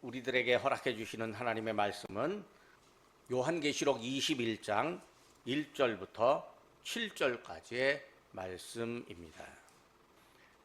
우리들에게 허락해 주시는 하나님의 말씀은 요한계시록 21장 1절부터 7절까지의 말씀입니다.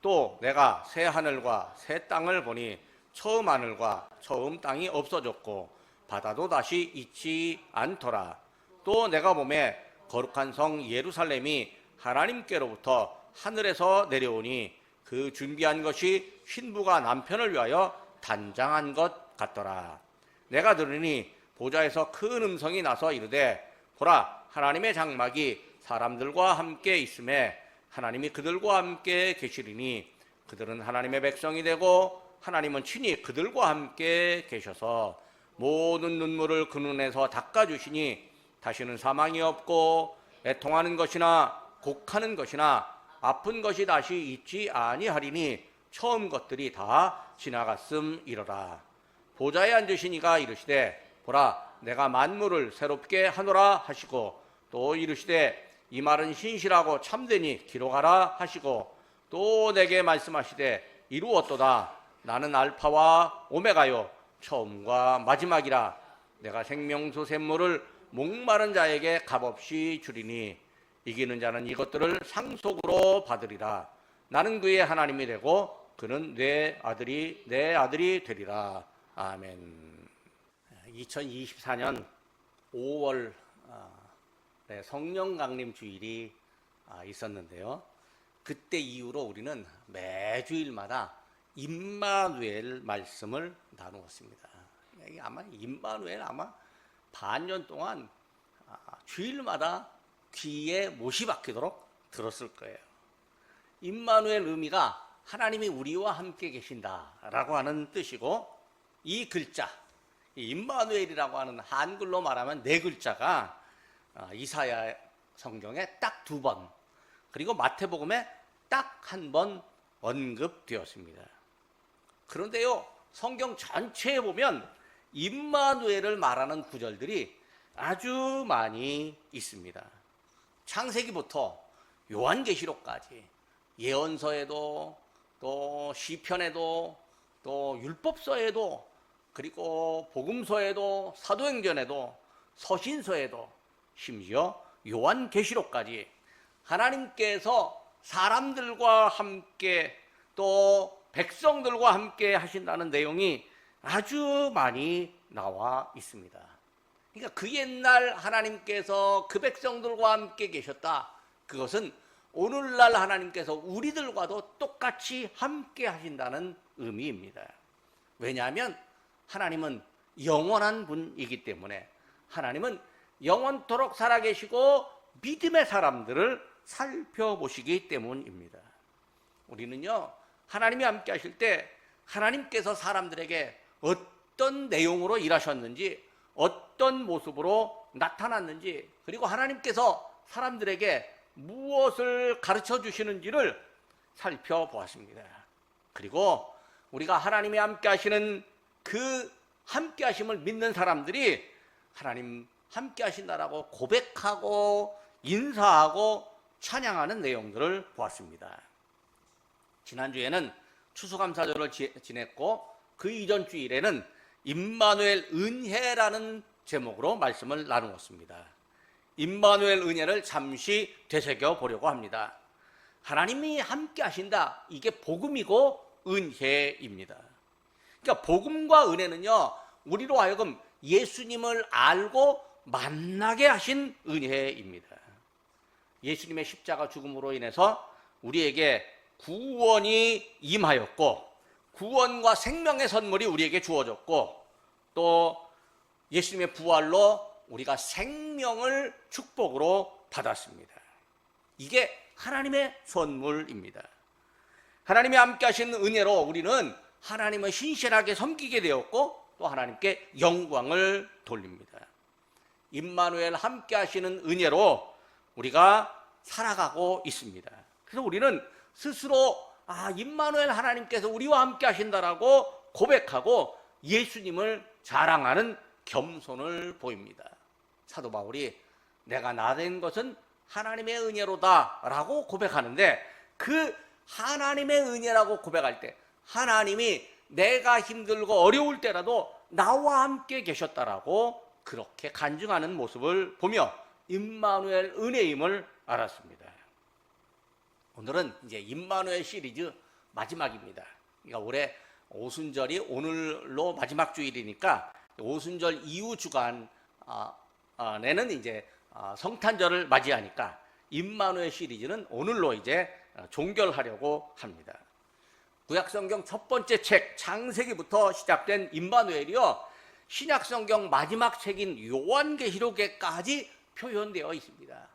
또 내가 새 하늘과 새 땅을 보니 처음 하늘과 처음 땅이 없어졌고 바다도 다시 있지 않더라. 또 내가 보매 거룩한 성 예루살렘이 하나님께로부터 하늘에서 내려오니 그 준비한 것이 신부가 남편을 위하여 단장한 것 같더라. 내가 들으니 보좌에서 큰 음성이 나서 이르되 보라, 하나님의 장막이 사람들과 함께 있음에 하나님이 그들과 함께 계시리니 그들은 하나님의 백성이 되고 하나님은 친히 그들과 함께 계셔서 모든 눈물을 그 눈에서 닦아주시니 다시는 사망이 없고 애통하는 것이나 곡하는 것이나 아픈 것이 다시 있지 아니하리니 처음 것들이 다 지나갔음이로라. 보좌에 앉으신 이가 이르시되 보라, 내가 만물을 새롭게 하노라 하시고 또 이르시되 이 말은 신실하고 참되니 기록하라 하시고 또 내게 말씀하시되 이루었도다. 나는 알파와 오메가요 처음과 마지막이라. 내가 생명수 샘물을 목마른 자에게 값없이 주리니 이기는 자는 이것들을 상속으로 받으리라. 나는 그의 하나님이 되고 그는 내 아들이 되리라. 아멘. 2024년 5월 성령 강림 주일이 있었는데요. 그때 이후로 우리는 매주일마다 임마누엘 말씀을 나누었습니다. 아마 임마누엘 반년 동안 주일마다 귀에 못이 박히도록 들었을 거예요. 임마누엘 의미가 하나님이 우리와 함께 계신다라고 하는 뜻이고, 이 글자 임마누엘이라고 하는 한글로 말하면 네 글자가 이사야 성경에 딱 2번, 그리고 마태복음에 딱 1번 언급되었습니다. 그런데요, 성경 전체에 보면 임마누엘을 말하는 구절들이 아주 많이 있습니다. 창세기부터 요한계시록까지 예언서에도 또 시편에도 또 율법서에도 그리고 복음서에도 사도행전에도 서신서에도 심지어 요한계시록까지 하나님께서 사람들과 함께 또 백성들과 함께 하신다는 내용이 아주 많이 나와 있습니다. 그러니까 그 옛날 하나님께서 그 백성들과 함께 계셨다. 그것은 오늘날 하나님께서 우리들과도 똑같이 함께 하신다는 의미입니다. 왜냐하면 하나님은 영원한 분이기 때문에, 하나님은 영원토록 살아계시고 믿음의 사람들을 살펴보시기 때문입니다. 우리는요, 하나님이 함께 하실 때 하나님께서 사람들에게 어떤 내용으로 일하셨는지, 어떤 모습으로 나타났는지, 그리고 하나님께서 사람들에게 무엇을 가르쳐 주시는지를 살펴보았습니다. 그리고 우리가 하나님이 함께 하시는 그 함께 하심을 믿는 사람들이 하나님 함께 하신다라고 고백하고 인사하고 찬양하는 내용들을 보았습니다. 지난주에는 추수감사절을 지냈고 그 이전 주일에는 임마누엘 은혜라는 제목으로 말씀을 나누었습니다. 임마누엘 은혜를 잠시 되새겨 보려고 합니다. 하나님이 함께 하신다, 이게 복음이고 은혜입니다. 그러니까 복음과 은혜는요, 우리로 하여금 예수님을 알고 만나게 하신 은혜입니다. 예수님의 십자가 죽음으로 인해서 우리에게 구원이 임하였고, 구원과 생명의 선물이 우리에게 주어졌고, 또 예수님의 부활로 우리가 생명을 축복으로 받았습니다. 이게 하나님의 선물입니다. 하나님이 함께 하신 은혜로 우리는 하나님을 신실하게 섬기게 되었고, 또 하나님께 영광을 돌립니다. 임마누엘 함께 하시는 은혜로 우리가 살아가고 있습니다. 그래서 우리는 스스로 임마누엘 하나님께서 우리와 함께 하신다라고 고백하고 예수님을 자랑하는 겸손을 보입니다. 사도 바울이 내가 나 된 것은 하나님의 은혜로다 라고 고백하는데, 그 하나님의 은혜라고 고백할 때 하나님이 내가 힘들고 어려울 때라도 나와 함께 계셨다라고 그렇게 간증하는 모습을 보며 임마누엘 은혜임을 알았습니다. 오늘은 이제 임마누엘 시리즈 마지막입니다. 그러니까 올해 오순절이 오늘로 마지막 주일이니까 오순절 이후 주간 내는 이제 성탄절을 맞이하니까 임마누엘 시리즈는 오늘로 이제 종결하려고 합니다. 구약성경 첫 번째 책 창세기부터 시작된 임마누엘이요, 신약성경 마지막 책인 요한계시록에까지 표현되어 있습니다.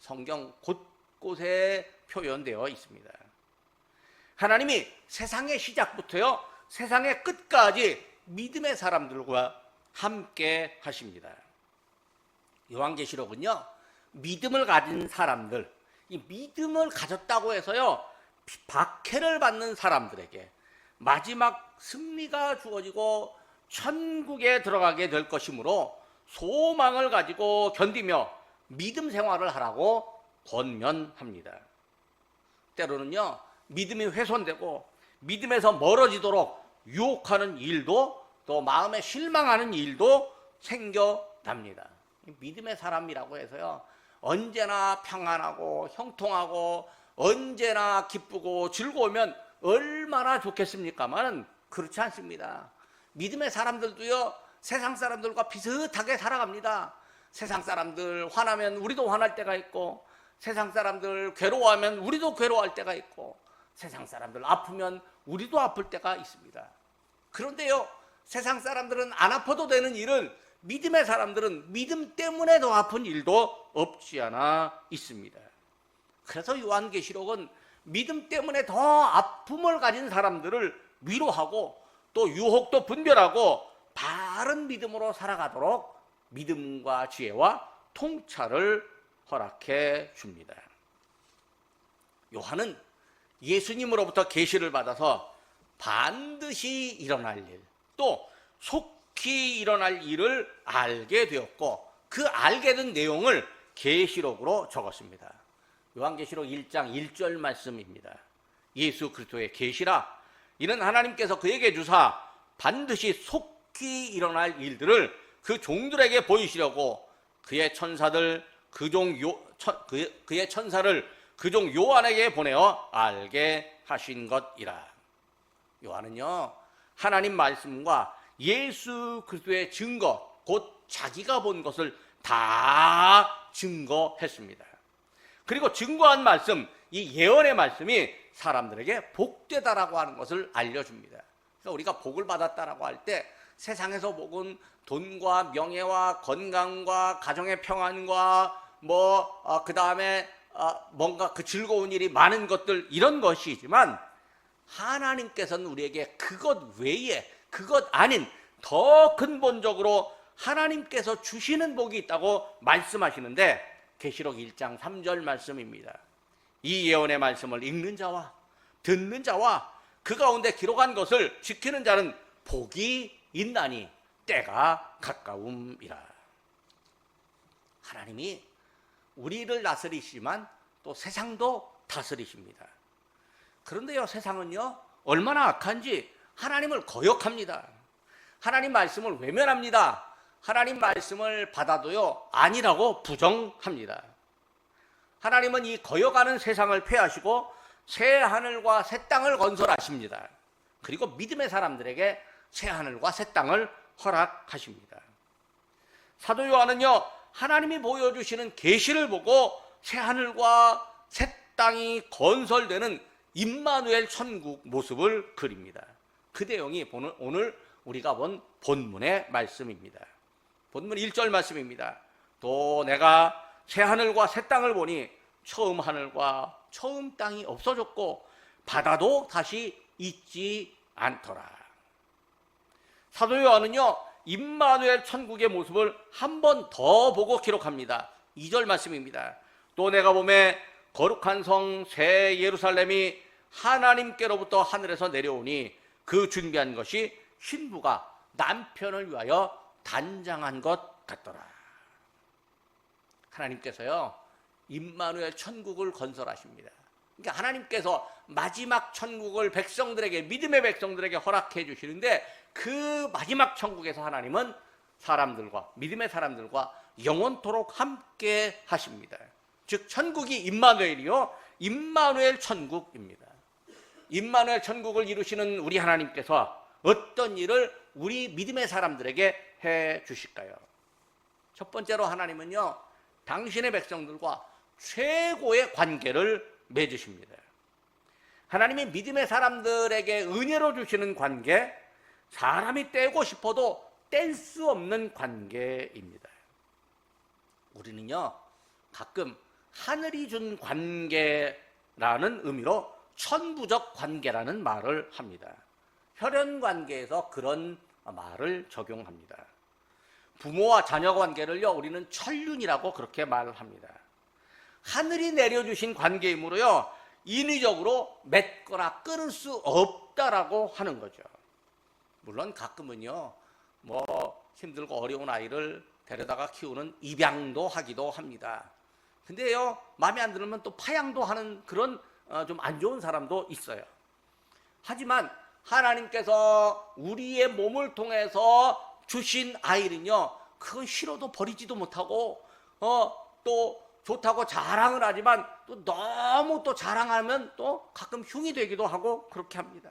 성경 곳곳에 표현되어 있습니다. 하나님이 세상의 시작부터요, 세상의 끝까지 믿음의 사람들과 함께 하십니다. 요한계시록은요, 믿음을 가진 사람들, 이 믿음을 가졌다고 해서요, 박해를 받는 사람들에게 마지막 승리가 주어지고 천국에 들어가게 될 것이므로 소망을 가지고 견디며 믿음 생활을 하라고 권면합니다. 때로는요, 믿음이 훼손되고 믿음에서 멀어지도록 유혹하는 일도, 또 마음에 실망하는 일도 생겨납니다. 믿음의 사람이라고 해서요, 언제나 평안하고 형통하고 언제나 기쁘고 즐거우면 얼마나 좋겠습니까만 그렇지 않습니다. 믿음의 사람들도요, 세상 사람들과 비슷하게 살아갑니다. 세상 사람들 화나면 우리도 화날 때가 있고, 세상 사람들 괴로워하면 우리도 괴로워할 때가 있고, 세상 사람들 아프면 우리도 아플 때가 있습니다. 그런데요, 세상 사람들은 안 아파도 되는 일을 믿음의 사람들은 믿음 때문에 더 아픈 일도 없지 않아 있습니다. 그래서 요한계시록은 믿음 때문에 더 아픔을 가진 사람들을 위로하고 또 유혹도 분별하고 바른 믿음으로 살아가도록 믿음과 지혜와 통찰을 허락해 줍니다. 요한은 예수님으로부터 계시를 받아서 반드시 일어날 일, 또 속히 일어날 일을 알게 되었고, 그 알게 된 내용을 계시록으로 적었습니다. 요한계시록 1장 1절 말씀입니다. 예수 그리스도의 계시라, 이는 하나님께서 그에게 주사 반드시 속히 일어날 일들을 그 종들에게 보이시려고 그의 천사를 그의 천사를 그 종 요한에게 보내어 알게 하신 것이라. 요한은요, 하나님 말씀과 예수 그리스도의 증거, 곧 자기가 본 것을 다 증거했습니다. 그리고 증거한 말씀, 이 예언의 말씀이 사람들에게 복되다라고 하는 것을 알려줍니다. 그러니까 우리가 복을 받았다라고 할 때 세상에서 복은 돈과 명예와 건강과 가정의 평안과 그 다음에 뭔가 그 즐거운 일이 많은 것들, 이런 것이지만 하나님께서는 우리에게 그것 외에, 그것 아닌 더 근본적으로 하나님께서 주시는 복이 있다고 말씀하시는데, 계시록 1장 3절 말씀입니다. 이 예언의 말씀을 읽는 자와 듣는 자와 그 가운데 기록한 것을 지키는 자는 복이 있나니 때가 가까움이라. 하나님이 우리를 다스리시지만 또 세상도 다스리십니다. 그런데요, 세상은요, 얼마나 악한지 하나님을 거역합니다. 하나님 말씀을 외면합니다. 하나님 말씀을 받아도요, 아니라고 부정합니다. 하나님은 이 거역하는 세상을 폐하시고 새 하늘과 새 땅을 건설하십니다. 그리고 믿음의 사람들에게 새 하늘과 새 땅을 허락하십니다. 사도 요한은요, 하나님이 보여주시는 계시를 보고 새 하늘과 새 땅이 건설되는 임마누엘 천국 모습을 그립니다. 그 내용이 오늘 우리가 본 본문의 말씀입니다. 본문 1절 말씀입니다. 또 내가 새 하늘과 새 땅을 보니 처음 하늘과 처음 땅이 없어졌고 바다도 다시 있지 않더라. 사도 요한은요, 임마누엘 천국의 모습을 한 번 더 보고 기록합니다. 2절 말씀입니다. 또 내가 보매 거룩한 성 새 예루살렘이 하나님께로부터 하늘에서 내려오니 그 준비한 것이 신부가 남편을 위하여 단장한 것 같더라. 하나님께서요, 임마누엘 천국을 건설하십니다. 그러니까 하나님께서 마지막 천국을 백성들에게, 믿음의 백성들에게 허락해 주시는데, 그 마지막 천국에서 하나님은 사람들과, 믿음의 사람들과 영원토록 함께 하십니다. 즉 천국이 임마누엘이요, 임마누엘 천국입니다. 임마누엘 천국을 이루시는 우리 하나님께서 어떤 일을 우리 믿음의 사람들에게 해 주실까요? 첫 번째로 하나님은요, 당신의 백성들과 최고의 관계를 맺으십니다. 하나님이 믿음의 사람들에게 은혜로 주시는 관계, 사람이 떼고 싶어도 뗄 수 없는 관계입니다. 우리는요, 가끔 하늘이 준 관계라는 의미로 천부적 관계라는 말을 합니다. 혈연 관계에서 그런 말을 적용합니다. 부모와 자녀 관계를요, 우리는 천륜이라고 그렇게 말을 합니다. 하늘이 내려주신 관계이므로요, 인위적으로 맺거나 끊을 수 없다라고 하는 거죠. 물론 가끔은요, 힘들고 어려운 아이를 데려다가 키우는 입양도 하기도 합니다. 근데요, 마음에 안 들으면 또 파양도 하는 그런 좀 안 좋은 사람도 있어요. 하지만 하나님께서 우리의 몸을 통해서 주신 아이는요, 그건 싫어도 버리지도 못하고 또 좋다고 자랑을 하지만 또 너무 또 자랑하면 또 가끔 흉이 되기도 하고 그렇게 합니다.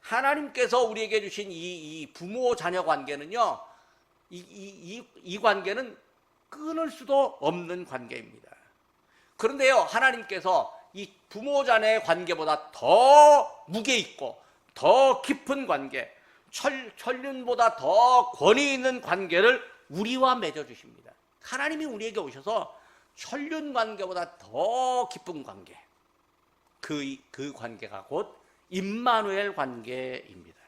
하나님께서 우리에게 주신 이 부모 자녀 관계는요, 이 관계는 끊을 수도 없는 관계입니다. 그런데요, 하나님께서 이 부모 자녀의 관계보다 더 무게 있고 더 깊은 관계, 천륜보다 더 권위 있는 관계를 우리와 맺어 주십니다. 하나님이 우리에게 오셔서 천륜 관계보다 더 깊은 관계, 그 관계가 곧 임마누엘 관계입니다.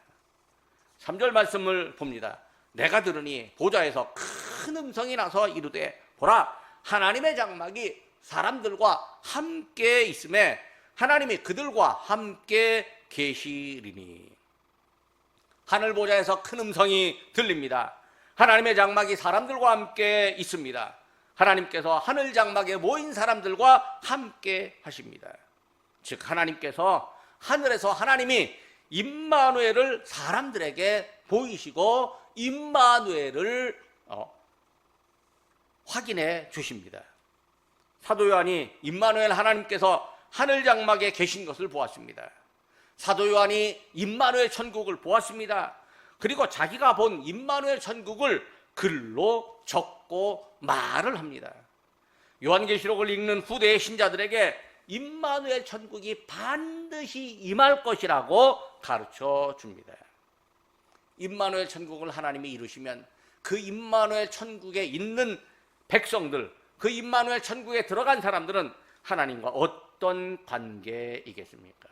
3절 말씀을 봅니다. 내가 들으니 보좌에서 큰 음성이 나서 이르되, 보라, 하나님의 장막이 사람들과 함께 있음에 하나님이 그들과 함께 계시리니. 하늘 보좌에서 큰 음성이 들립니다. 하나님의 장막이 사람들과 함께 있습니다. 하나님께서 하늘 장막에 모인 사람들과 함께 하십니다. 즉 하나님께서 하늘에서 하나님이 임마누엘을 사람들에게 보이시고 임마누엘을 확인해 주십니다. 사도 요한이 임마누엘 하나님께서 하늘 장막에 계신 것을 보았습니다. 사도 요한이 임마누엘 천국을 보았습니다. 그리고 자기가 본 임마누엘 천국을 글로 적고 말을 합니다. 요한계시록을 읽는 후대의 신자들에게 임마누엘 천국이 반드시 임할 것이라고 가르쳐 줍니다. 임마누엘 천국을 하나님이 이루시면 그 임마누엘 천국에 있는 백성들, 그 임마누엘 천국에 들어간 사람들은 하나님과 어떤 관계이겠습니까?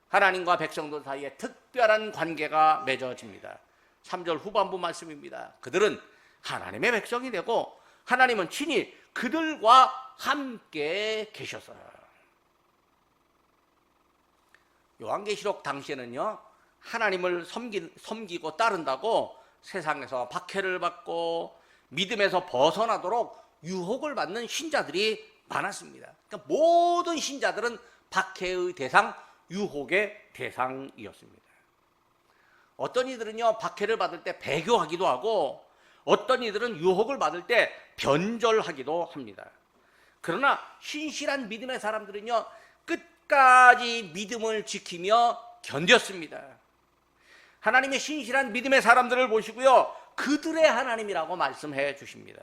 하나님과 백성들 사이에 특별한 관계가 맺어집니다. 3절 후반부 말씀입니다. 그들은 하나님의 백성이 되고 하나님은 친히 그들과 함께 계셔서. 요한계시록 당시에는요, 하나님을 섬기고 따른다고 세상에서 박해를 받고 믿음에서 벗어나도록 유혹을 받는 신자들이 많았습니다. 그러니까 모든 신자들은 박해의 대상, 유혹의 대상이었습니다. 어떤 이들은요, 박해를 받을 때 배교하기도 하고 어떤 이들은 유혹을 받을 때 변절하기도 합니다. 그러나 신실한 믿음의 사람들은요, 끝까지 믿음을 지키며 견뎠습니다. 하나님의 신실한 믿음의 사람들을 보시고요, 그들의 하나님이라고 말씀해 주십니다.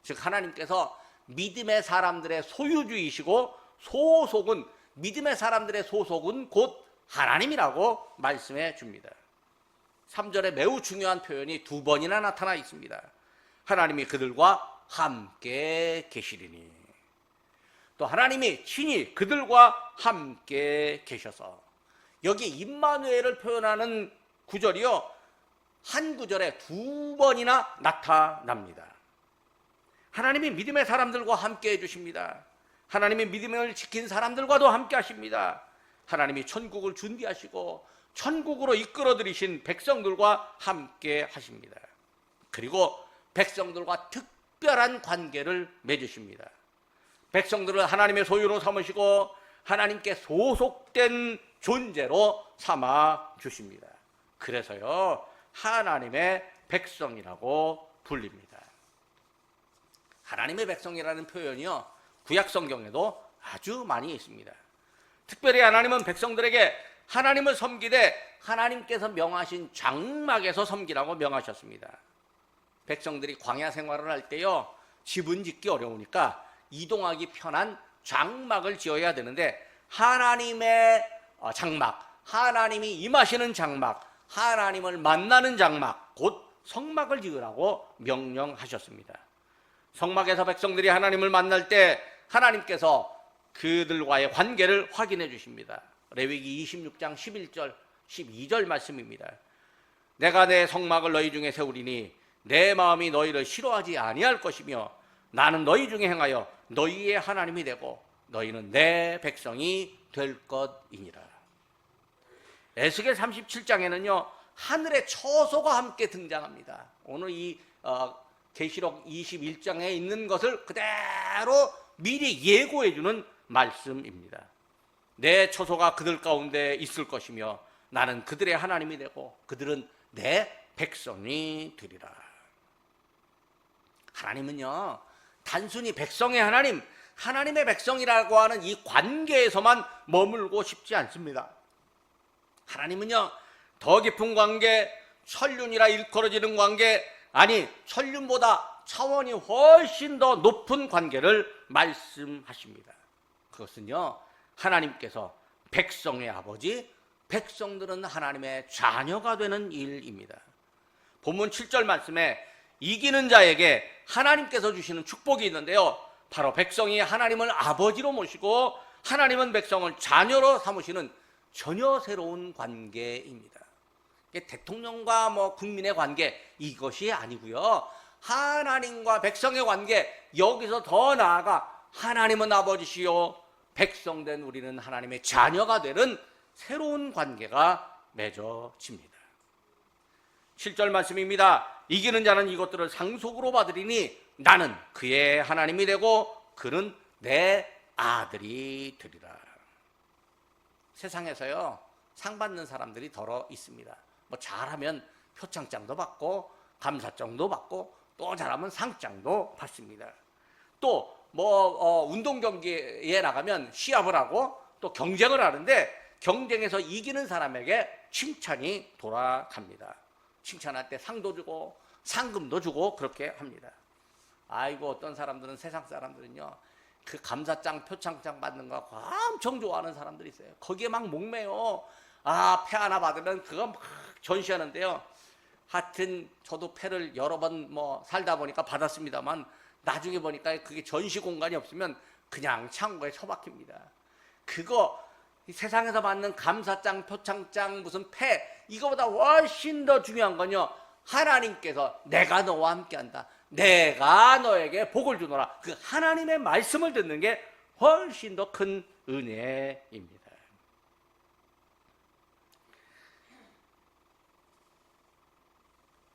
즉 하나님께서 믿음의 사람들의 소유주이시고 소속은, 믿음의 사람들의 소속은 곧 하나님이라고 말씀해 줍니다. 3절에 매우 중요한 표현이 2번이나 나타나 있습니다. 하나님이 그들과 함께 계시리니. 또 하나님이 친히 그들과 함께 계셔서. 여기 임마누엘을 표현하는 구절이요, 한 구절에 2번이나 나타납니다. 하나님이 믿음의 사람들과 함께 해주십니다. 하나님이 믿음을 지킨 사람들과도 함께 하십니다. 하나님이 천국을 준비하시고 천국으로 이끌어들이신 백성들과 함께 하십니다. 그리고 백성들과 특별한 관계를 맺으십니다. 백성들을 하나님의 소유로 삼으시고 하나님께 소속된 존재로 삼아 주십니다. 그래서요, 하나님의 백성이라고 불립니다. 하나님의 백성이라는 표현이요, 구약 성경에도 아주 많이 있습니다. 특별히 하나님은 백성들에게 하나님을 섬기되 하나님께서 명하신 장막에서 섬기라고 명하셨습니다. 백성들이 광야 생활을 할 때요, 집은 짓기 어려우니까 이동하기 편한 장막을 지어야 되는데, 하나님의 장막, 하나님이 임하시는 장막, 하나님을 만나는 장막, 곧 성막을 지으라고 명령하셨습니다. 성막에서 백성들이 하나님을 만날 때 하나님께서 그들과의 관계를 확인해 주십니다. 레위기 26장 11절 12절 말씀입니다. 내가 내 성막을 너희 중에 세우리니 내 마음이 너희를 싫어하지 아니할 것이며 나는 너희 중에 행하여 너희의 하나님이 되고 너희는 내 백성이 될 것이니라. 에스겔 37장에는요 하늘의 처소가 함께 등장합니다. 오늘 이 계시록 21장에 있는 것을 그대로 미리 예고해 주는 말씀입니다. 내 처소가 그들 가운데 있을 것이며 나는 그들의 하나님이 되고 그들은 내 백성이 되리라. 하나님은요 단순히 백성의 하나님, 하나님의 백성이라고 하는 이 관계에서만 머물고 싶지 않습니다. 하나님은요 더 깊은 관계, 천륜이라 일컬어지는 관계, 아니 천륜보다 차원이 훨씬 더 높은 관계를 말씀하십니다. 그것은요 하나님께서 백성의 아버지, 백성들은 하나님의 자녀가 되는 일입니다. 본문 7절 말씀에 이기는 자에게 하나님께서 주시는 축복이 있는데요, 바로 백성이 하나님을 아버지로 모시고 하나님은 백성을 자녀로 삼으시는 전혀 새로운 관계입니다. 대통령과 국민의 관계, 이것이 아니고요, 하나님과 백성의 관계, 여기서 더 나아가 하나님은 아버지시요 백성된 우리는 하나님의 자녀가 되는 새로운 관계가 맺어집니다. 7절 말씀입니다. 이기는 자는 이것들을 상속으로 받으리니 나는 그의 하나님이 되고 그는 내 아들이 되리라. 세상에서요 상 받는 사람들이 더러 있습니다. 잘하면 표창장도 받고 감사장도 받고 또 잘하면 상장도 받습니다. 또 운동 경기에 나가면 시합을 하고 또 경쟁을 하는데 경쟁에서 이기는 사람에게 칭찬이 돌아갑니다. 칭찬할 때 상도 주고 상금도 주고 그렇게 합니다. 아이고, 어떤 사람들은, 세상 사람들은요 그 감사장 표창장 받는 거 엄청 좋아하는 사람들이 있어요. 거기에 막 목매요. 패 하나 받으면 그거 막 전시하는데요, 하여튼 저도 패를 여러 번 살다 보니까 받았습니다만 나중에 보니까 그게 전시 공간이 없으면 그냥 창고에 처박힙니다. 그거 세상에서 받는 감사장, 표창장, 무슨 패, 이거보다 훨씬 더 중요한 건요, 하나님께서 내가 너와 함께한다, 내가 너에게 복을 주노라, 그 하나님의 말씀을 듣는 게 훨씬 더 큰 은혜입니다.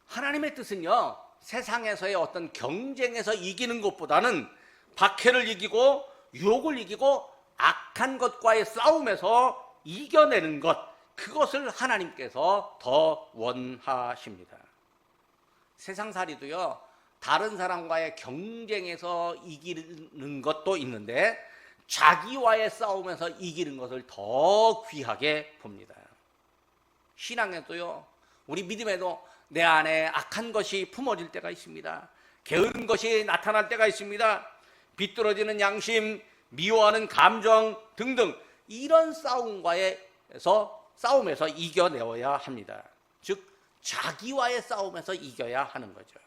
하나님의 뜻은요 세상에서의 어떤 경쟁에서 이기는 것보다는 박해를 이기고 유혹을 이기고 악한 것과의 싸움에서 이겨내는 것, 그것을 하나님께서 더 원하십니다. 세상살이도요 다른 사람과의 경쟁에서 이기는 것도 있는데 자기와의 싸움에서 이기는 것을 더 귀하게 봅니다. 신앙에도요, 우리 믿음에도 내 안에 악한 것이 품어질 때가 있습니다. 게으른 것이 나타날 때가 있습니다. 비뚤어지는 양심, 미워하는 감정 등등, 이런 싸움에서 이겨내어야 합니다. 즉 자기와의 싸움에서 이겨야 하는 거죠.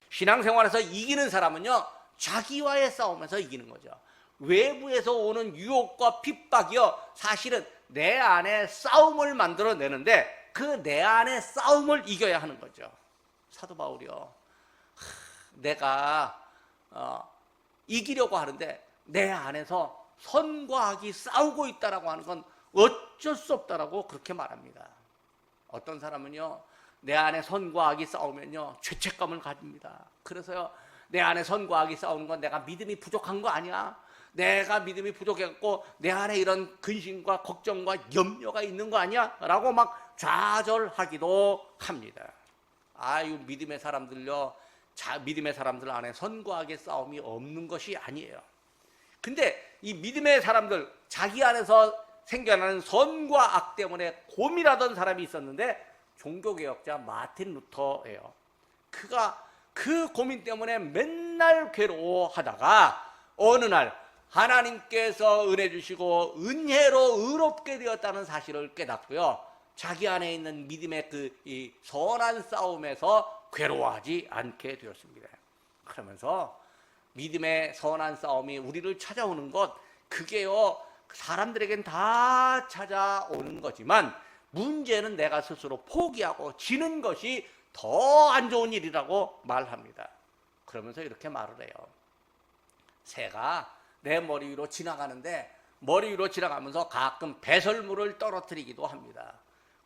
신앙생활에서 이기는 사람은요 자기와의 싸움에서 이기는 거죠. 외부에서 오는 유혹과 핍박이요 사실은 내 안에 싸움을 만들어내는데 그 내 안의 싸움을 이겨야 하는 거죠. 사도 바울이요, 내가 이기려고 하는데 내 안에서 선과 악이 싸우고 있다라고 하는 건 어쩔 수 없다라고 그렇게 말합니다. 어떤 사람은요 내 안에 선과 악이 싸우면요 죄책감을 가집니다. 그래서요 내 안에 선과 악이 싸우는 건 내가 믿음이 부족한 거 아니야? 내가 믿음이 부족했고 내 안에 이런 근심과 걱정과 염려가 있는 거 아니야? 라고 막 좌절하기도 합니다. 아유, 믿음의 사람들요, 믿음의 사람들 안에 선과 악의 싸움이 없는 것이 아니에요. 근데 이 믿음의 사람들, 자기 안에서 생겨나는 선과 악 때문에 고민하던 사람이 있었는데 종교개혁자 마틴 루터예요. 그가 그 고민 때문에 맨날 괴로워하다가 어느 날 하나님께서 은혜 주시고 은혜로 의롭게 되었다는 사실을 깨닫고요, 자기 안에 있는 믿음의 이 선한 싸움에서 괴로워하지 않게 되었습니다. 그러면서 믿음의 선한 싸움이 우리를 찾아오는 것, 그게요 사람들에겐 다 찾아오는 거지만 문제는 내가 스스로 포기하고 지는 것이 더 안 좋은 일이라고 말합니다. 그러면서 이렇게 말을 해요. 새가 내 머리 위로 지나가는데 머리 위로 지나가면서 가끔 배설물을 떨어뜨리기도 합니다.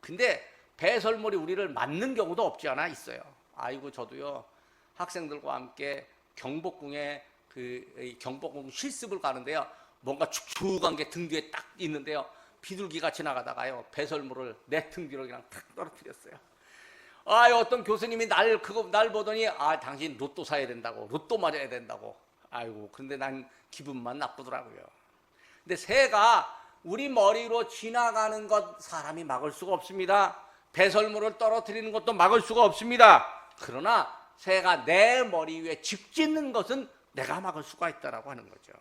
근데 배설물이 우리를 맞는 경우도 없지 않아 있어요. 아이고, 저도요 학생들과 함께 경복궁에 경복궁 실습을 가는데요, 뭔가 축축한 게 등 뒤에 딱 있는데요, 비둘기가 지나가다가요 배설물을 내 등 뒤로 그냥 탁 떨어뜨렸어요. 어떤 교수님이 날 보더니 당신 로또 사야 된다고, 로또 맞아야 된다고. 아이고, 근데 난 기분만 나쁘더라고요. 근데 새가 우리 머리로 지나가는 것 사람이 막을 수가 없습니다. 배설물을 떨어뜨리는 것도 막을 수가 없습니다. 그러나 새가 내 머리 위에 집 짓는 것은 내가 막을 수가 있다라고 하는 거죠.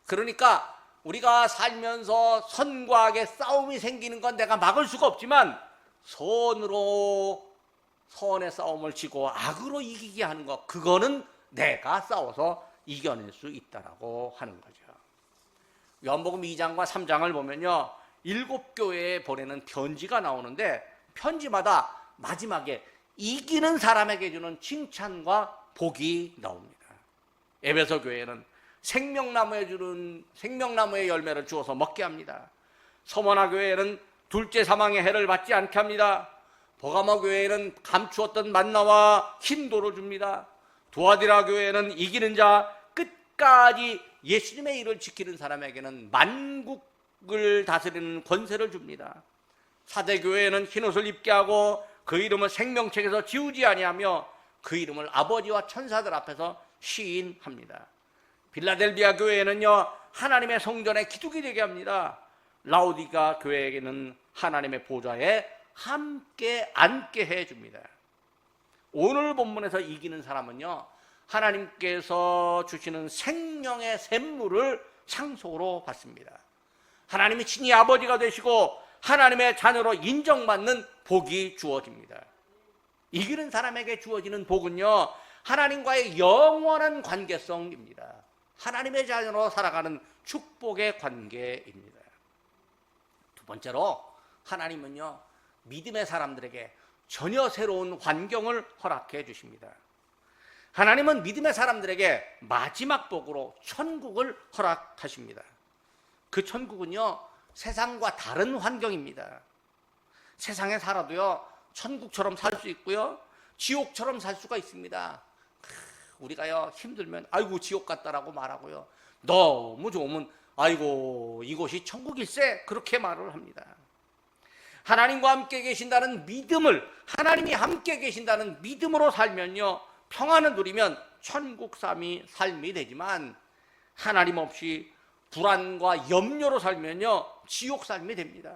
그러니까 우리가 살면서 선과 악의 싸움이 생기는 건 내가 막을 수가 없지만 선으로 선의 싸움을 지고 악으로 이기게 하는 것, 그거는 내가 싸워서 이겨낼 수 있다라고 하는 거죠. 요한복음 2장과 3장을 보면요, 7교회에 보내는 편지가 나오는데 편지마다 마지막에 이기는 사람에게 주는 칭찬과 복이 나옵니다. 에베소 교회는 생명나무의 열매를 주어서 먹게 합니다. 서머나 교회는 둘째 사망의 해를 받지 않게 합니다. 버가모 교회는 감추었던 만나와 힘도를 줍니다. 두아디라 교회는 이기는 자, 끝까지 예수님의 일을 지키는 사람에게는 만국을 다스리는 권세를 줍니다. 사대교회는 흰옷을 입게 하고 그 이름을 생명책에서 지우지 아니하며 그 이름을 아버지와 천사들 앞에서 시인합니다. 빌라델비아 교회는요, 하나님의 성전에 기둥이 되게 합니다. 라우디가 교회에게는 하나님의 보좌에 함께 앉게 해줍니다. 오늘 본문에서 이기는 사람은요, 하나님께서 주시는 생명의 샘물을 상속으로 받습니다. 하나님이 친히 아버지가 되시고 하나님의 자녀로 인정받는 복이 주어집니다. 이기는 사람에게 주어지는 복은요, 하나님과의 영원한 관계성입니다. 하나님의 자녀로 살아가는 축복의 관계입니다. 두 번째로 하나님은요, 믿음의 사람들에게 전혀 새로운 환경을 허락해 주십니다. 하나님은 믿음의 사람들에게 마지막 복으로 천국을 허락하십니다. 그 천국은요, 세상과 다른 환경입니다. 세상에 살아도요, 천국처럼 살 수 있고요, 지옥처럼 살 수가 있습니다. 우리가요, 힘들면 아이고 지옥 같다라고 말하고요, 너무 좋으면 아이고 이곳이 천국일세, 그렇게 말을 합니다. 하나님과 함께 계신다는 믿음을, 하나님이 함께 계신다는 믿음으로 살면요, 평안을 누리면 천국 삶이 되지만 하나님 없이 불안과 염려로 살면요, 지옥 삶이 됩니다.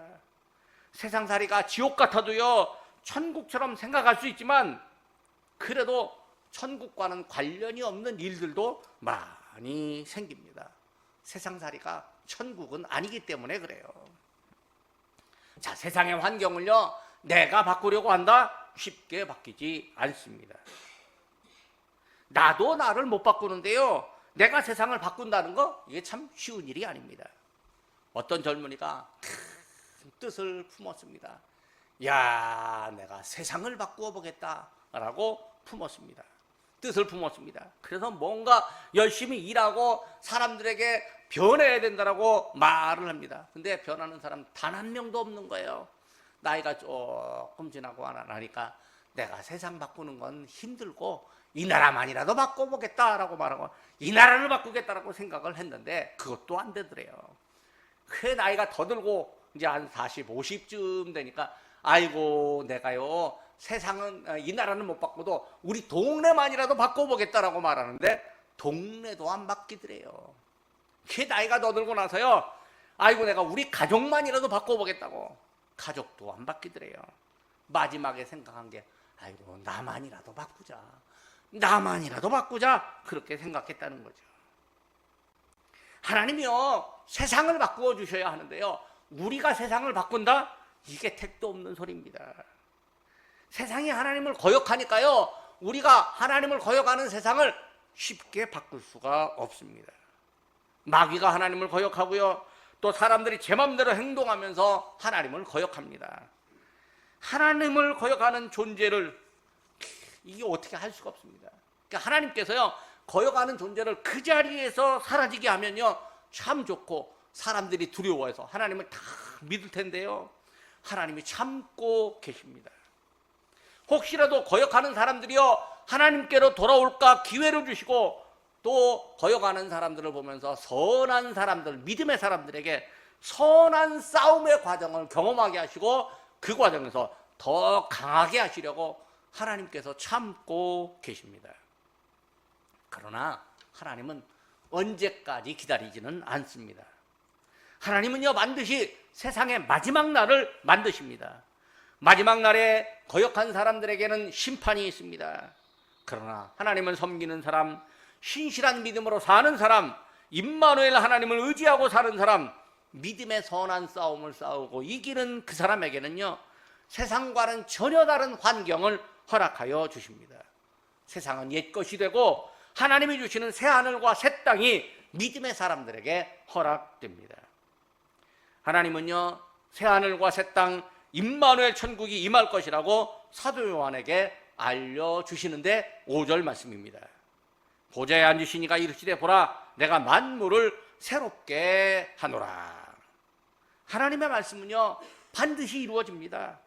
세상살이가 지옥 같아도요, 천국처럼 생각할 수 있지만 그래도 천국과는 관련이 없는 일들도 많이 생깁니다. 세상살이가 천국은 아니기 때문에 그래요. 자, 세상의 환경을요, 내가 바꾸려고 한다? 쉽게 바뀌지 않습니다. 나도 나를 못 바꾸는데요, 내가 세상을 바꾼다는 거, 이게 참 쉬운 일이 아닙니다. 어떤 젊은이가 큰 뜻을 품었습니다. 야, 내가 세상을 바꾸어 보겠다라고 품었습니다. 뜻을 품었습니다. 그래서 뭔가 열심히 일하고 사람들에게 변해야 된다라고 말을 합니다. 근데 변하는 사람 단 한 명도 없는 거예요. 나이가 조금 지나고 나니까 내가 세상 바꾸는 건 힘들고 이 나라만이라도 바꿔보겠다라고 말하고 이 나라를 바꾸겠다라고 생각을 했는데 그것도 안 되더래요. 그 나이가 더 들고 이제 한 40, 50쯤 되니까 아이고 내가요 세상은 이 나라는 못 바꿔도 우리 동네만이라도 바꿔보겠다라고 말하는데 동네도 안 바뀌더래요. 그 나이가 더 들고 나서요 아이고 내가 우리 가족만이라도 바꿔보겠다고 가족도 안 바뀌더래요. 마지막에 생각한 게 아이고 나만이라도 바꾸자, 나만이라도 바꾸자 그렇게 생각했다는 거죠. 하나님이요 세상을 바꾸어 주셔야 하는데요 우리가 세상을 바꾼다? 이게 택도 없는 소리입니다. 세상이 하나님을 거역하니까요 우리가 하나님을 거역하는 세상을 쉽게 바꿀 수가 없습니다. 마귀가 하나님을 거역하고요 또 사람들이 제 맘대로 행동하면서 하나님을 거역합니다. 하나님을 거역하는 존재를 이게 어떻게 할 수가 없습니다. 그러니까 하나님께서요 거역하는 존재를 그 자리에서 사라지게 하면요 참 좋고 사람들이 두려워해서 하나님을 다 믿을 텐데요 하나님이 참고 계십니다. 혹시라도 거역하는 사람들이요 하나님께로 돌아올까 기회를 주시고 또 거역하는 사람들을 보면서 선한 사람들, 믿음의 사람들에게 선한 싸움의 과정을 경험하게 하시고 그 과정에서 더 강하게 하시려고 하나님께서 참고 계십니다. 그러나 하나님은 언제까지 기다리지는 않습니다. 하나님은요 반드시 세상의 마지막 날을 만드십니다. 마지막 날에 거역한 사람들에게는 심판이 있습니다. 그러나 하나님을 섬기는 사람, 신실한 믿음으로 사는 사람, 임마누엘 하나님을 의지하고 사는 사람, 믿음의 선한 싸움을 싸우고 이기는 그 사람에게는요 세상과는 전혀 다른 환경을 허락하여 주십니다. 세상은 옛것이 되고 하나님이 주시는 새 하늘과 새 땅이 믿음의 사람들에게 허락됩니다. 하나님은요 새 하늘과 새 땅 임마누엘 천국이 임할 것이라고 사도 요한에게 알려주시는데 5절 말씀입니다. 보좌에 앉으신 이가 이르시되 보라 내가 만물을 새롭게 하노라. 하나님의 말씀은요 반드시 이루어집니다.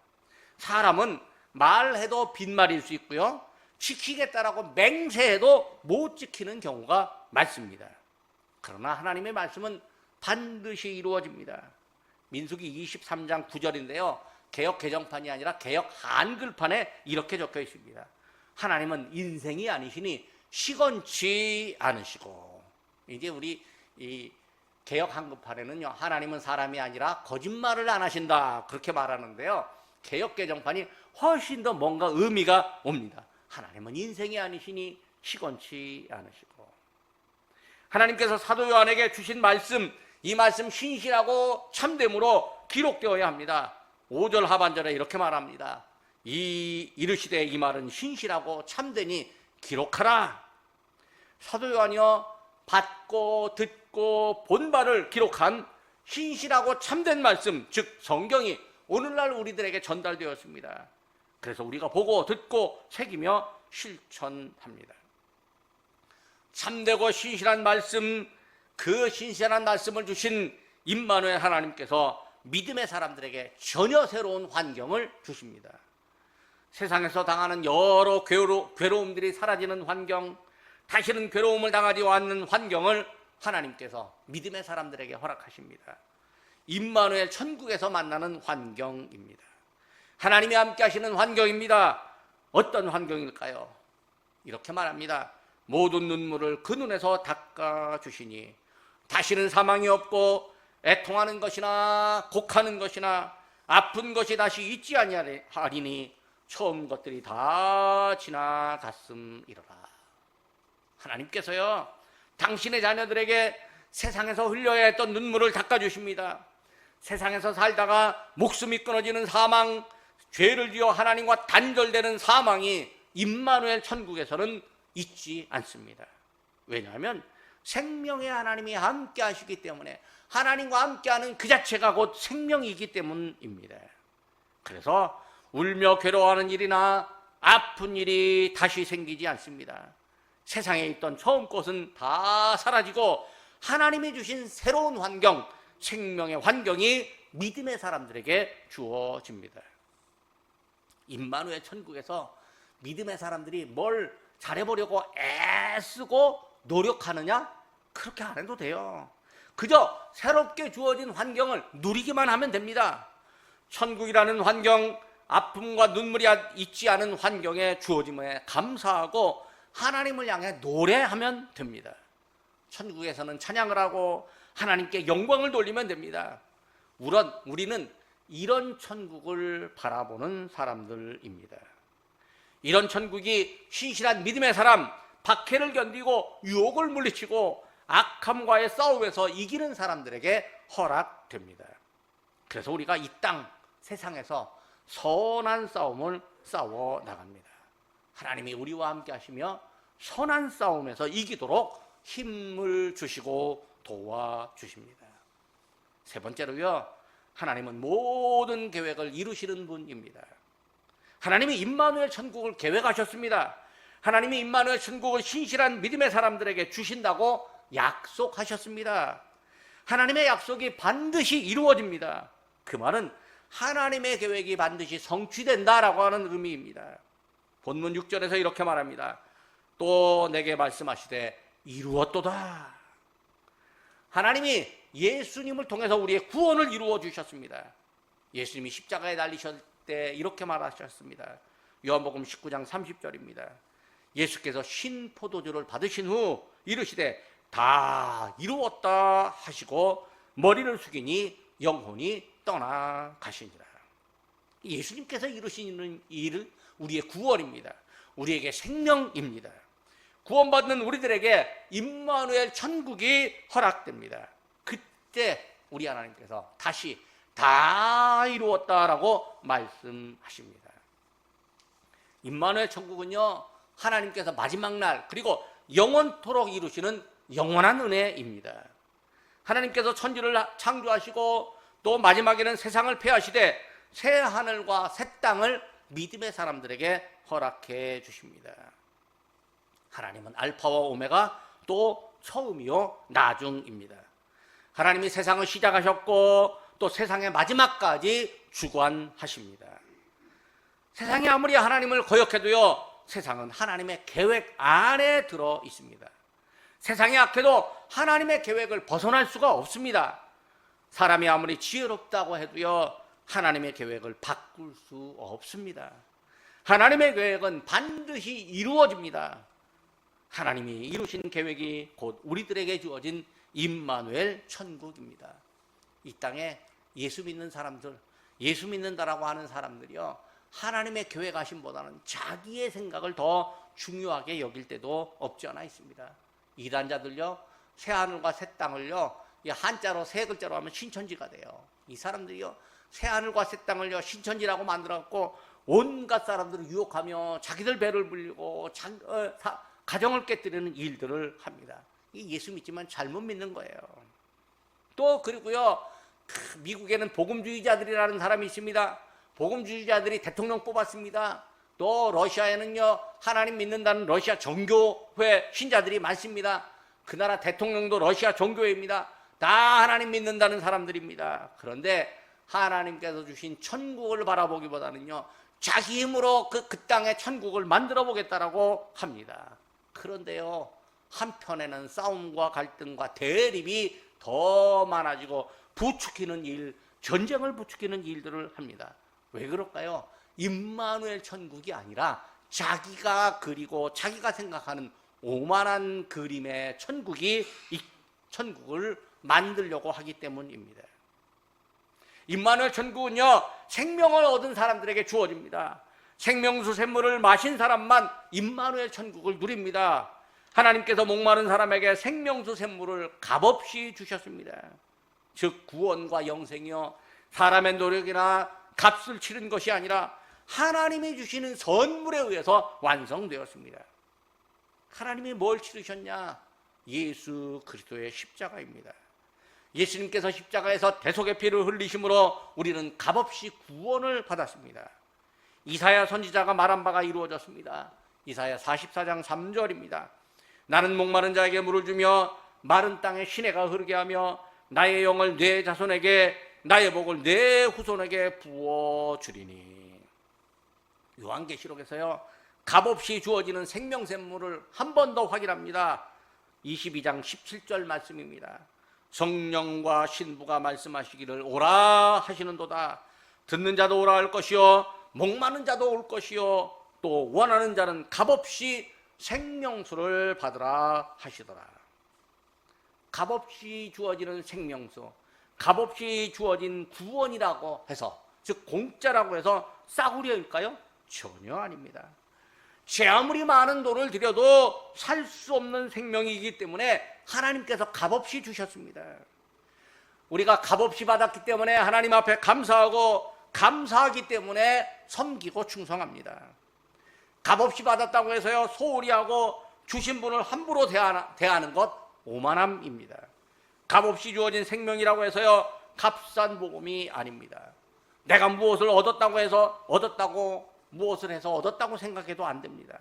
사람은 말해도 빈말일 수 있고요 지키겠다라고 맹세해도 못 지키는 경우가 많습니다. 그러나 하나님의 말씀은 반드시 이루어집니다. 민수기 23장 9절인데요 개역 개정판이 아니라 개역 한글판에 이렇게 적혀 있습니다. 하나님은 인생이 아니시니 시건치 않으시고, 이제 우리 이 개역 한글판에는요 하나님은 사람이 아니라 거짓말을 안 하신다 그렇게 말하는데요 개역 개정판이 훨씬 더 뭔가 의미가 옵니다. 하나님은 인생이 아니시니 시건치 않으시고, 하나님께서 사도 요한에게 주신 말씀, 이 말씀 신실하고 참됨으로 기록되어야 합니다. 5절 하반절에 이렇게 말합니다. 이르시되 이 말은 신실하고 참되니 기록하라. 사도 요한이요 받고 듣고 본 바를 기록한 신실하고 참된 말씀, 즉 성경이 오늘날 우리들에게 전달되었습니다. 그래서 우리가 보고 듣고 새기며 실천합니다. 참되고 신실한 말씀, 그 신실한 말씀을 주신 임마누엘 하나님께서 믿음의 사람들에게 전혀 새로운 환경을 주십니다. 세상에서 당하는 여러 괴로움들이 사라지는 환경, 다시는 괴로움을 당하지 않는 환경을 하나님께서 믿음의 사람들에게 허락하십니다. 임마누엘 천국에서 만나는 환경입니다. 하나님이 함께 하시는 환경입니다. 어떤 환경일까요? 이렇게 말합니다. 모든 눈물을 그 눈에서 닦아주시니 다시는 사망이 없고 애통하는 것이나 곡하는 것이나 아픈 것이 다시 있지 아니하리니 처음 것들이 다 지나갔음이로라. 하나님께서요 당신의 자녀들에게 세상에서 흘려야 했던 눈물을 닦아주십니다. 세상에서 살다가 목숨이 끊어지는 사망, 죄를 지어 하나님과 단절되는 사망이 임마누엘 천국에서는 있지 않습니다. 왜냐하면 생명의 하나님이 함께 하시기 때문에, 하나님과 함께하는 그 자체가 곧 생명이기 때문입니다. 그래서 울며 괴로워하는 일이나 아픈 일이 다시 생기지 않습니다. 세상에 있던 처음 것은 다 사라지고 하나님이 주신 새로운 환경, 생명의 환경이 믿음의 사람들에게 주어집니다. 임마누엘 천국에서 믿음의 사람들이 뭘 잘해보려고 애쓰고 노력하느냐? 그렇게 안 해도 돼요. 그저 새롭게 주어진 환경을 누리기만 하면 됩니다. 천국이라는 환경, 아픔과 눈물이 있지 않은 환경에 주어짐에 감사하고 하나님을 향해 노래하면 됩니다. 천국에서는 찬양을 하고 하나님께 영광을 돌리면 됩니다. 우리는 이런 천국을 바라보는 사람들입니다. 이런 천국이 신실한 믿음의 사람, 박해를 견디고 유혹을 물리치고 악함과의 싸움에서 이기는 사람들에게 허락됩니다. 그래서 우리가 이 땅, 세상에서 선한 싸움을 싸워 나갑니다. 하나님이 우리와 함께 하시며 선한 싸움에서 이기도록 힘을 주시고 도와주십니다. 세 번째로요, 하나님은 모든 계획을 이루시는 분입니다. 하나님이 임마누엘 천국을 계획하셨습니다. 하나님이 임마누엘 천국을 신실한 믿음의 사람들에게 주신다고 약속하셨습니다. 하나님의 약속이 반드시 이루어집니다. 그 말은 하나님의 계획이 반드시 성취된다라고 하는 의미입니다. 본문 6절에서 이렇게 말합니다. 또 내게 말씀하시되 이루었도다. 하나님이 예수님을 통해서 우리의 구원을 이루어 주셨습니다. 예수님이 십자가에 달리셨을 때 이렇게 말하셨습니다. 요한복음 19장 30절입니다. 예수께서 신포도주를 받으신 후 이르시되 다 이루었다 하시고 머리를 숙이니 영혼이 떠나가시니라. 예수님께서 이루시는 일은 우리의 구원입니다. 우리에게 생명입니다. 구원받는 우리들에게 임마누엘 천국이 허락됩니다. 그때 우리 하나님께서 다시 다 이루었다라고 말씀하십니다. 임마누엘 천국은요, 하나님께서 마지막 날 그리고 영원토록 이루시는 영원한 은혜입니다. 하나님께서 천지를 창조하시고 또 마지막에는 세상을 폐하시되 새 하늘과 새 땅을 믿음의 사람들에게 허락해 주십니다. 하나님은 알파와 오메가 또 처음이요 나중입니다. 하나님이 세상을 시작하셨고 또 세상의 마지막까지 주관하십니다. 세상이 아무리 하나님을 거역해도요, 세상은 하나님의 계획 안에 들어 있습니다. 세상이 악해도 하나님의 계획을 벗어날 수가 없습니다. 사람이 아무리 지혜롭다고 해도요, 하나님의 계획을 바꿀 수 없습니다. 하나님의 계획은 반드시 이루어집니다. 하나님이 이루신 계획이 곧 우리들에게 주어진 임마누엘 천국입니다. 이 땅에 예수 믿는 사람들, 예수 믿는다라고 하는 사람들이요, 하나님의 계획하심보다는 자기의 생각을 더 중요하게 여길 때도 없지 않아 있습니다. 이단자들요, 새 하늘과 새 땅을요, 한자로 세 글자로 하면 신천지가 돼요. 이 사람들이요, 새 하늘과 새 땅을요 신천지라고 만들었고 온갖 사람들을 유혹하며 자기들 배를 불리고 가정을 깨뜨리는 일들을 합니다. 예수 믿지만 잘못 믿는 거예요. 또 그리고요, 미국에는 복음주의자들이라는 사람이 있습니다. 복음주의자들이 대통령 뽑았습니다. 또 러시아에는요, 하나님 믿는다는 러시아 정교회 신자들이 많습니다. 그 나라 대통령도 러시아 정교회입니다. 다 하나님 믿는다는 사람들입니다. 그런데 하나님께서 주신 천국을 바라보기보다는요, 자기 힘으로 그 땅의 천국을 만들어 보겠다라고 합니다. 그런데요, 한편에는 싸움과 갈등과 대립이 더 많아지고 부추기는 일, 전쟁을 부추기는 일들을 합니다. 왜 그럴까요? 임마누엘 천국이 아니라 자기가 그리고 자기가 생각하는 오만한 그림의 천국이 이 천국을 만들려고 하기 때문입니다. 임마누엘 천국은요, 생명을 얻은 사람들에게 주어집니다. 생명수 샘물을 마신 사람만 임마누엘 천국을 누립니다. 하나님께서 목마른 사람에게 생명수 샘물을 값없이 주셨습니다. 즉 구원과 영생이요, 사람의 노력이나 값을 치른 것이 아니라 하나님이 주시는 선물에 의해서 완성되었습니다. 하나님이 뭘 치르셨냐? 예수 그리스도의 십자가입니다. 예수님께서 십자가에서 대속의 피를 흘리심으로 우리는 값없이 구원을 받았습니다. 이사야 선지자가 말한 바가 이루어졌습니다. 이사야 44장 3절입니다. 나는 목마른 자에게 물을 주며 마른 땅에 시내가 흐르게 하며 나의 영을 내 자손에게 나의 복을 내 후손에게 부어주리니. 요한계시록에서요, 값없이 주어지는 생명샘물을 한 번 더 확인합니다. 22장 17절 말씀입니다. 성령과 신부가 말씀하시기를 오라 하시는도다. 듣는 자도 오라 할 것이요 목마른 자도 올 것이요 또 원하는 자는 값없이 생명수를 받으라 하시더라. 값없이 주어지는 생명수, 값없이 주어진 구원이라고 해서, 즉 공짜라고 해서 싸구려일까요? 전혀 아닙니다. 제 아무리 많은 돈을 들여도 살 수 없는 생명이기 때문에 하나님께서 값없이 주셨습니다. 우리가 값없이 받았기 때문에 하나님 앞에 감사하고, 감사하기 때문에 섬기고 충성합니다. 값없이 받았다고 해서요, 소홀히 하고 주신 분을 함부로 대하는 것 오만함입니다. 값없이 주어진 생명이라고 해서요, 값싼 복음이 아닙니다. 내가 무엇을 얻었다고 해서 무엇을 해서 얻었다고 생각해도 안 됩니다.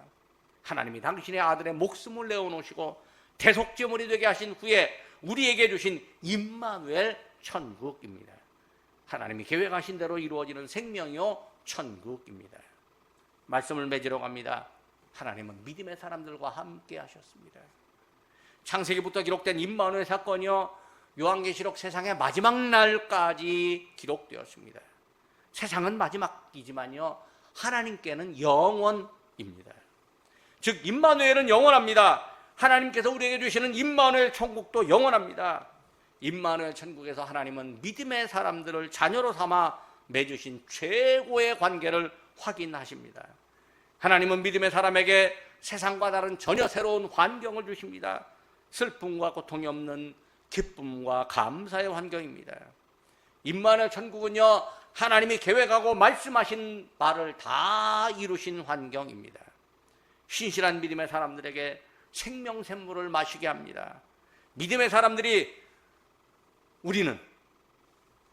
하나님이 당신의 아들의 목숨을 내어놓으시고 대속제물이 되게 하신 후에 우리에게 주신 임마누엘 천국입니다. 하나님이 계획하신 대로 이루어지는 생명이요 천국입니다. 말씀을 맺으러 갑니다. 하나님은 믿음의 사람들과 함께 하셨습니다. 창세기부터 기록된 임마누엘 사건이요, 요한계시록 세상의 마지막 날까지 기록되었습니다. 세상은 마지막이지만요, 하나님께는 영원입니다. 즉 임마누엘은 영원합니다. 하나님께서 우리에게 주시는 임마누엘 천국도 영원합니다. 임마누엘 천국에서 하나님은 믿음의 사람들을 자녀로 삼아 맺으신 최고의 관계를 확인하십니다. 하나님은 믿음의 사람에게 세상과 다른 전혀 새로운 환경을 주십니다. 슬픔과 고통이 없는 기쁨과 감사의 환경입니다. 임마누엘 천국은요, 하나님이 계획하고 말씀하신 바를 다 이루신 환경입니다. 신실한 믿음의 사람들에게 생명샘물을 마시게 합니다. 믿음의 사람들이, 우리는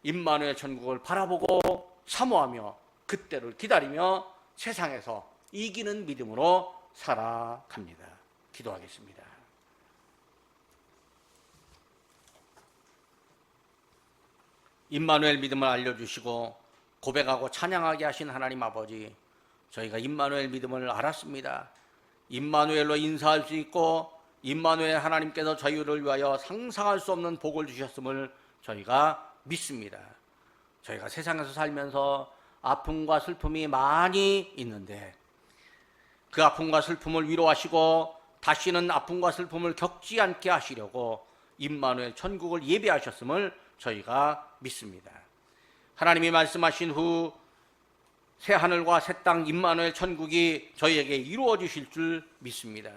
임마누엘 천국을 바라보고 사모하며 그때를 기다리며 세상에서 이기는 믿음으로 살아갑니다. 기도하겠습니다. 임마누엘 믿음을 알려주시고 고백하고 찬양하게 하신 하나님 아버지, 저희가 임마누엘 믿음을 알았습니다. 임마누엘로 인사할 수 있고 임마누엘 하나님께서 저희를 위하여 상상할 수 없는 복을 주셨음을 저희가 믿습니다. 저희가 세상에서 살면서 아픔과 슬픔이 많이 있는데 그 아픔과 슬픔을 위로하시고 다시는 아픔과 슬픔을 겪지 않게 하시려고 임마누엘 천국을 예비하셨음을 저희가 믿습니다. 하나님이 말씀하신 후 새 하늘과 새 땅 임마누엘 천국이 저희에게 이루어 주실 줄 믿습니다.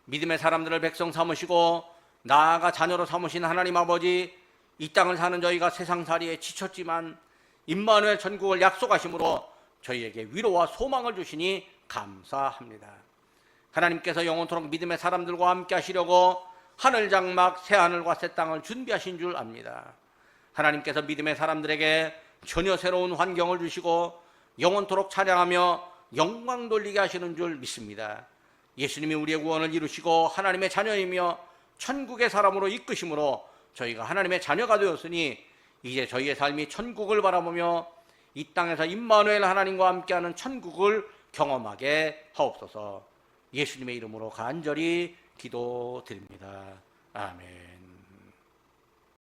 믿음의 사람들을 백성 삼으시고 나아가 자녀로 삼으신 하나님 아버지, 이 땅을 사는 저희가 세상살이에 지쳤지만 임마누엘 천국을 약속하심으로 저희에게 위로와 소망을 주시니 감사합니다. 하나님께서 영원토록 믿음의 사람들과 함께 하시려고 하늘 장막 새 하늘과 새 땅을 준비하신 줄 압니다. 하나님께서 믿음의 사람들에게 전혀 새로운 환경을 주시고 영원토록 찬양하며 영광 돌리게 하시는 줄 믿습니다. 예수님이 우리의 구원을 이루시고 하나님의 자녀이며 천국의 사람으로 이끄심으로 저희가 하나님의 자녀가 되었으니 이제 저희의 삶이 천국을 바라보며 이 땅에서 임마누엘 하나님과 함께하는 천국을 경험하게 하옵소서. 예수님의 이름으로 간절히 기도드립니다. 아멘.